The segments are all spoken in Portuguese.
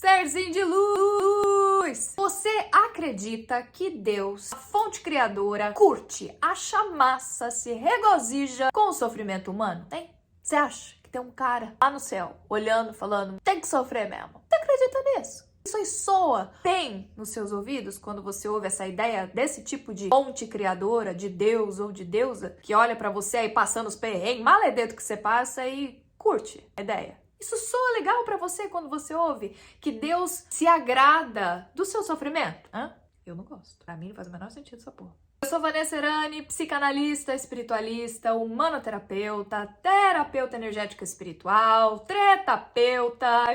Serzinho de luz! Você acredita que Deus, a fonte criadora, curte, acha massa, se regozija com o sofrimento humano? Tem? Você acha que tem um cara lá no céu, olhando, falando, tem que sofrer mesmo? Você acredita nisso? Isso aí soa bem nos seus ouvidos quando você ouve essa ideia desse tipo de fonte criadora, de Deus ou de deusa, que olha pra você aí passando os perrengues, maledeto que você passa e curte a ideia? Isso soa legal pra você quando você ouve que Deus se agrada do seu sofrimento? Hã? Eu não gosto. Pra mim não faz o menor sentido essa porra. Eu sou Vanessa Erani, psicanalista, espiritualista, humanoterapeuta, terapeuta energética espiritual, tretapeuta.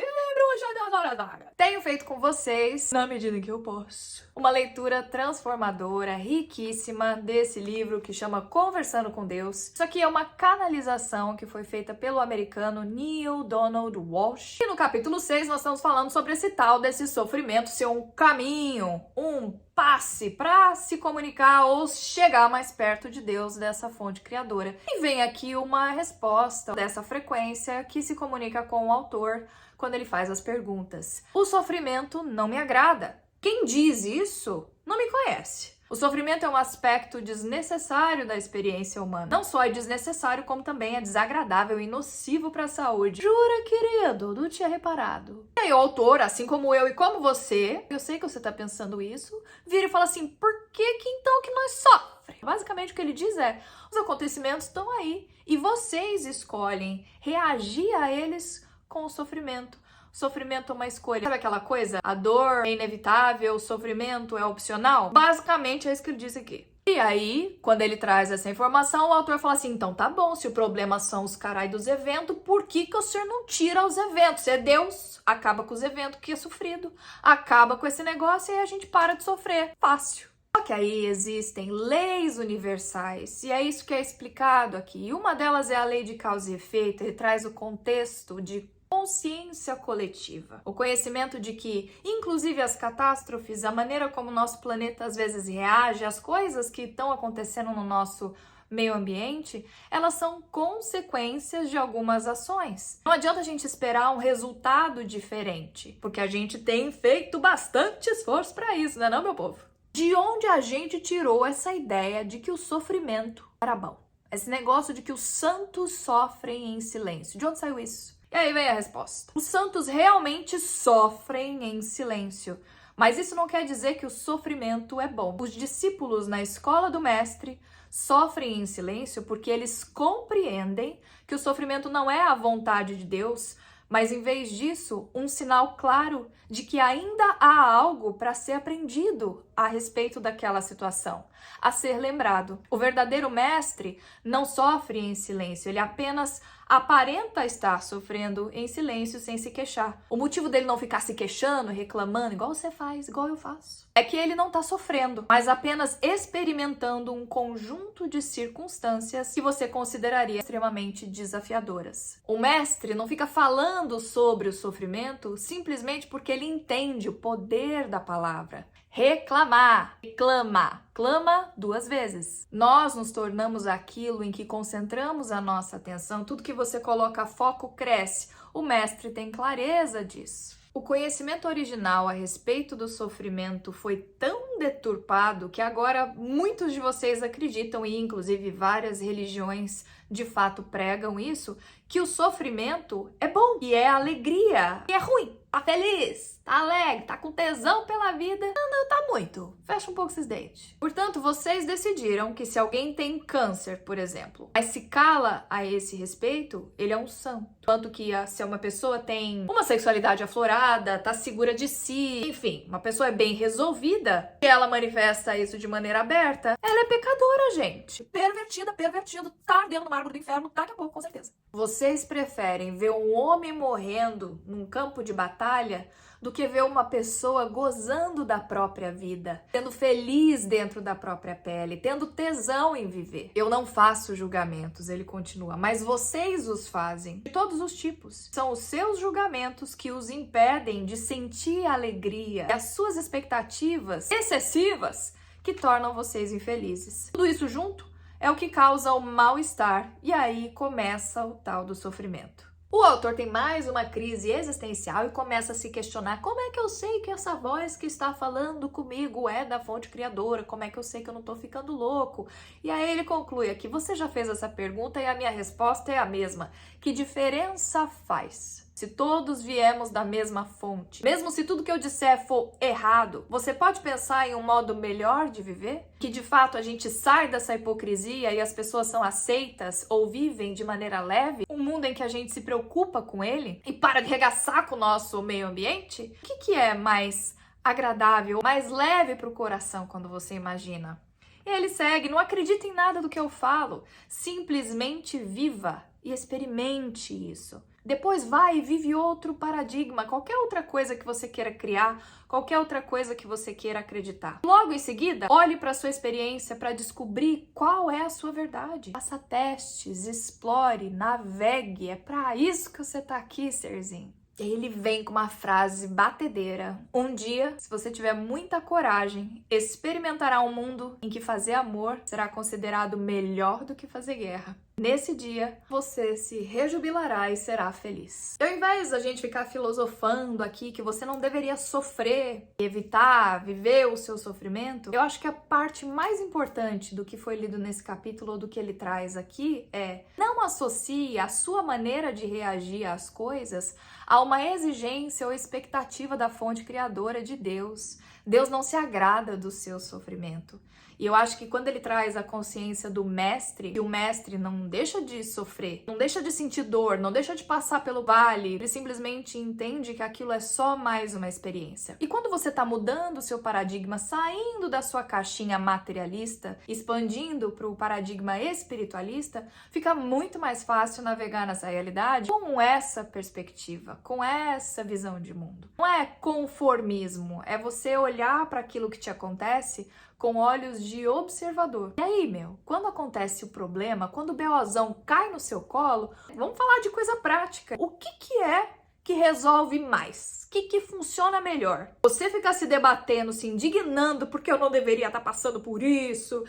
Tenho feito com vocês, na medida em que eu posso, uma leitura transformadora, riquíssima desse livro que chama Conversando com Deus. Isso aqui é uma canalização que foi feita pelo americano Neale Donald Walsch. E no capítulo 6 nós estamos falando sobre esse tal desse sofrimento ser um caminho, um passe para se comunicar ou chegar mais perto de Deus, dessa fonte criadora. E vem aqui uma resposta dessa frequência que se comunica com o autor quando ele faz as perguntas. O sofrimento não me agrada. Quem diz isso não me conhece. O sofrimento é um aspecto desnecessário da experiência humana. Não só é desnecessário, como também é desagradável e nocivo para a saúde. Jura, querido? Não tinha reparado. E aí o autor, assim como eu e como você, eu sei que você tá pensando isso, vira e fala assim, por que então que nós sofremos? Basicamente o que ele diz é, os acontecimentos estão aí e vocês escolhem reagir a eles com o sofrimento. Sofrimento é uma escolha. Sabe aquela coisa? A dor é inevitável, o sofrimento é opcional? Basicamente é isso que ele diz aqui. E aí, quando ele traz essa informação, o autor fala assim, então tá bom, se o problema são os carai dos eventos, por que o senhor não tira os eventos? Se é Deus, acaba com os eventos que é sofrido, acaba com esse negócio e aí a gente para de sofrer. Fácil. Só que aí existem leis universais, e é isso que é explicado aqui. E uma delas é a lei de causa e efeito, ele traz o contexto de consciência coletiva. O conhecimento de que, inclusive as catástrofes, a maneira como o nosso planeta às vezes reage às coisas que estão acontecendo no nosso meio ambiente, elas são consequências de algumas ações. Não adianta a gente esperar um resultado diferente, porque a gente tem feito bastante esforço para isso, não é não, meu povo? De onde a gente tirou essa ideia de que o sofrimento era bom? Esse negócio de que os santos sofrem em silêncio. De onde saiu isso? E aí vem a resposta. Os santos realmente sofrem em silêncio, mas isso não quer dizer que o sofrimento é bom. Os discípulos na escola do mestre sofrem em silêncio porque eles compreendem que o sofrimento não é a vontade de Deus, mas em vez disso, um sinal claro de que ainda há algo para ser aprendido a respeito daquela situação, a ser lembrado. O verdadeiro mestre não sofre em silêncio, ele apenas aparenta estar sofrendo em silêncio sem se queixar. O motivo dele não ficar se queixando, reclamando, igual você faz, igual eu faço, é que ele não está sofrendo, mas apenas experimentando um conjunto de circunstâncias que você consideraria extremamente desafiadoras. O mestre não fica falando sobre o sofrimento simplesmente porque ele entende o poder da palavra. Reclamar, reclama, clama 2 vezes. Nós nos tornamos aquilo em que concentramos a nossa atenção. Tudo que você coloca foco cresce. O mestre tem clareza disso. O conhecimento original a respeito do sofrimento foi tão deturpado que agora muitos de vocês acreditam, e inclusive várias religiões de fato pregam isso, que o sofrimento é bom, e é alegria, e é ruim. Tá feliz, tá alegre, tá com tesão pela vida. Não tá muito. Fecha um pouco esses dentes. Portanto, vocês decidiram que se alguém tem câncer, por exemplo, mas se cala a esse respeito, ele é um santo. Tanto que se uma pessoa tem uma sexualidade aflorada, tá segura de si, enfim, uma pessoa é bem resolvida, e ela manifesta isso de maneira aberta, ela é pecadora, gente. Pervertido, tá ardendo no mármore do inferno, daqui a pouco, com certeza. Vocês preferem ver um homem morrendo num campo de batalha do que ver uma pessoa gozando da própria vida, sendo feliz dentro da própria pele, tendo tesão em viver. Eu não faço julgamentos, ele continua, mas vocês os fazem, de todos os tipos. São os seus julgamentos que os impedem de sentir a alegria e as suas expectativas excessivas que tornam vocês infelizes. Tudo isso junto é o que causa o mal-estar e aí começa o tal do sofrimento. O autor tem mais uma crise existencial e começa a se questionar: como é que eu sei que essa voz que está falando comigo é da fonte criadora? Como é que eu sei que eu não estou ficando louco? E aí ele conclui aqui: você já fez essa pergunta e a minha resposta é a mesma. Que diferença faz? Se todos viemos da mesma fonte, mesmo se tudo que eu disser for errado, você pode pensar em um modo melhor de viver? Que de fato a gente sai dessa hipocrisia e as pessoas são aceitas ou vivem de maneira leve? Um mundo em que a gente se preocupa com ele e para de regaçar com o nosso meio ambiente? O que é mais agradável, mais leve para o coração quando você imagina? E ele segue: não acredita em nada do que eu falo, simplesmente viva e experimente isso. Depois vai e vive outro paradigma, qualquer outra coisa que você queira criar, qualquer outra coisa que você queira acreditar. Logo em seguida, olhe para a sua experiência para descobrir qual é a sua verdade. Faça testes, explore, navegue. É para isso que você está aqui, serzinho. Ele vem com uma frase batedeira. Um dia, se você tiver muita coragem, experimentará um mundo em que fazer amor será considerado melhor do que fazer guerra. Nesse dia, você se rejubilará e será feliz. Ao invés da gente ficar filosofando aqui que você não deveria sofrer, evitar viver o seu sofrimento, eu acho que a parte mais importante do que foi lido nesse capítulo ou do que ele traz aqui é: não associe a sua maneira de reagir às coisas a uma exigência ou expectativa da fonte criadora de Deus. Deus não se agrada do seu sofrimento. E eu acho que quando ele traz a consciência do mestre, que o mestre não deixa de sofrer, não deixa de sentir dor, não deixa de passar pelo vale, ele simplesmente entende que aquilo é só mais uma experiência. E quando você está mudando o seu paradigma, saindo da sua caixinha materialista, expandindo para o paradigma espiritualista, fica muito mais fácil navegar nessa realidade com essa perspectiva, com essa visão de mundo. Não é conformismo, é você olhar para aquilo que te acontece com olhos de observador. E aí, quando acontece o problema, quando o BOzão cai no seu colo, vamos falar de coisa prática. O que é que resolve mais? O que funciona melhor? Você ficar se debatendo, se indignando porque eu não deveria estar passando por isso,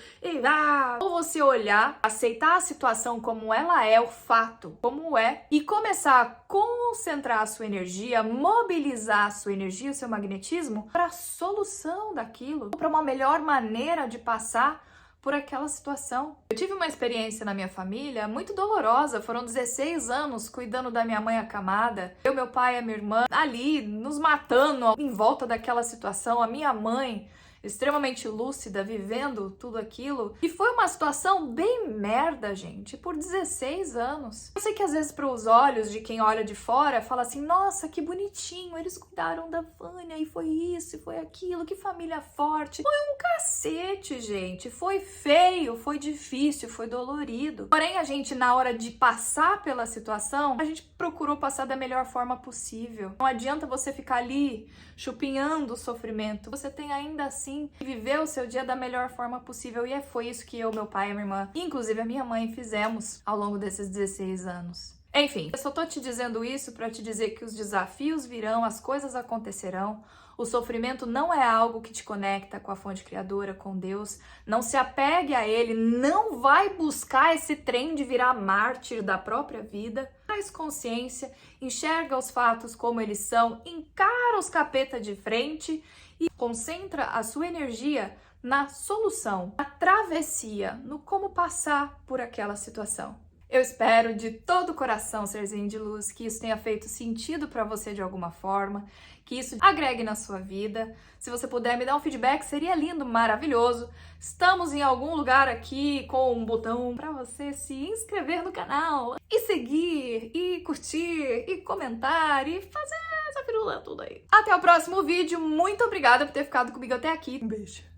ou você olhar, aceitar a situação como ela é, o fato como é, e começar a concentrar a sua energia, mobilizar a sua energia, o seu magnetismo para a solução daquilo, para uma melhor maneira de passar por aquela situação. Eu tive uma experiência na minha família muito dolorosa. Foram 16 anos cuidando da minha mãe acamada. Eu, meu pai e a minha irmã ali nos matando em volta daquela situação. A minha mãe extremamente lúcida, vivendo tudo aquilo. E foi uma situação bem merda, gente, por 16 anos. Eu sei que às vezes para os olhos de quem olha de fora, fala assim: nossa, que bonitinho, eles cuidaram da Vânia, e foi isso, e foi aquilo, que família forte. Foi um cacete, gente. Foi feio, foi difícil, foi dolorido. Porém, a gente, na hora de passar pela situação, a gente procurou passar da melhor forma possível. Não adianta você ficar ali chupinhando o sofrimento. Você tem ainda assim viver o seu dia da melhor forma possível. E foi isso que eu, meu pai e minha irmã, inclusive a minha mãe, fizemos ao longo desses 16 anos. Enfim, eu só tô te dizendo isso para te dizer que os desafios virão, as coisas acontecerão. O sofrimento não é algo que te conecta com a fonte criadora, com Deus. Não se apegue a ele, não vai buscar esse trem de virar mártir da própria vida. Traz consciência, enxerga os fatos como eles são, encara os capeta de frente e concentra a sua energia na solução, na travessia, no como passar por aquela situação. Eu espero de todo o coração, serzinho de luz, que isso tenha feito sentido para você de alguma forma, que isso agregue na sua vida. Se você puder me dar um feedback, seria lindo, maravilhoso. Estamos em algum lugar aqui com um botão para você se inscrever no canal e seguir, e curtir, e comentar, e fazer essa firula tudo aí. Até o próximo vídeo. Muito obrigada por ter ficado comigo até aqui. Um beijo.